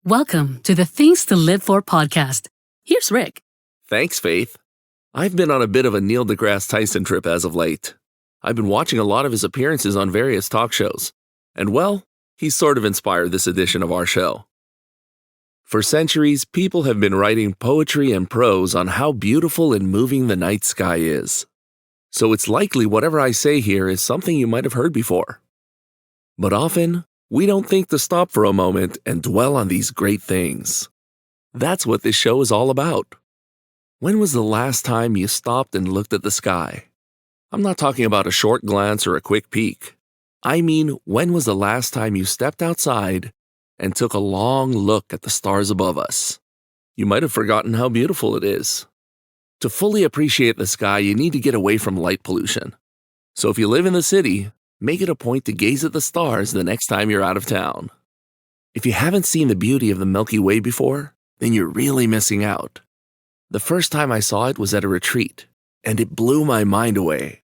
Welcome to the Things to Live For podcast. Here's Rick. Thanks, Faith. I've been on a bit of a Neil deGrasse Tyson trip as of late. I've been watching a lot of his appearances on various talk shows, and well, he's sort of inspired this edition of our show. For centuries, people have been writing poetry and prose on how beautiful and moving the night sky is. So it's likely whatever I say here is something you might have heard before. But often, we don't think to stop for a moment and dwell on these great things. That's what this show is all about. When was the last time you stopped and looked at the sky? I'm not talking about a short glance or a quick peek. I mean, when was the last time you stepped outside and took a long look at the stars above us? You might have forgotten how beautiful it is. To fully appreciate the sky, you need to get away from light pollution. So if you live in the city, make it a point to gaze at the stars the next time you're out of town. If you haven't seen the beauty of the Milky Way before, then you're really missing out. The first time I saw it was at a retreat, and it blew my mind away.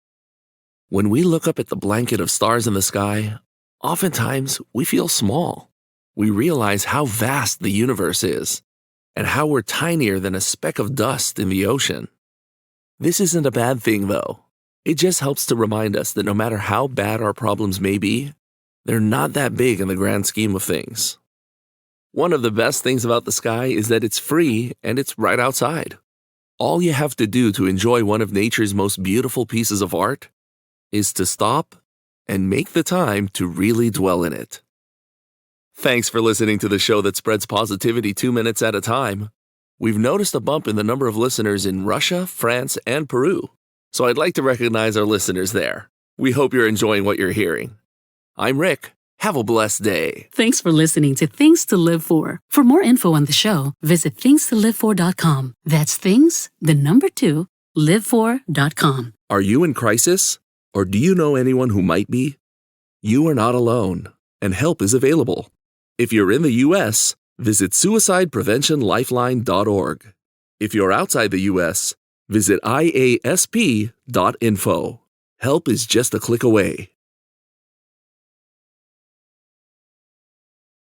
When we look up at the blanket of stars in the sky, oftentimes we feel small. We realize how vast the universe is, and how we're tinier than a speck of dust in the ocean. This isn't a bad thing, though. It just helps to remind us that no matter how bad our problems may be, they're not that big in the grand scheme of things. One of the best things about the sky is that it's free and it's right outside. All you have to do to enjoy one of nature's most beautiful pieces of art is to stop and make the time to really dwell in it. Thanks for listening to the show that spreads positivity 2 minutes at a time. We've noticed a bump in the number of listeners in Russia, France, and Peru. So I'd like to recognize our listeners there. We hope you're enjoying what you're hearing. I'm Rick. Have a blessed day. Thanks for listening to Things to Live For. For more info on the show, visit Things2LiveFor.com. That's things, the number 2, live4.com. Are you in crisis? Or do you know anyone who might be? You are not alone, and help is available. If you're in the U.S., visit suicidepreventionlifeline.org. If you're outside the U.S., visit iasp.info. Help is just a click away.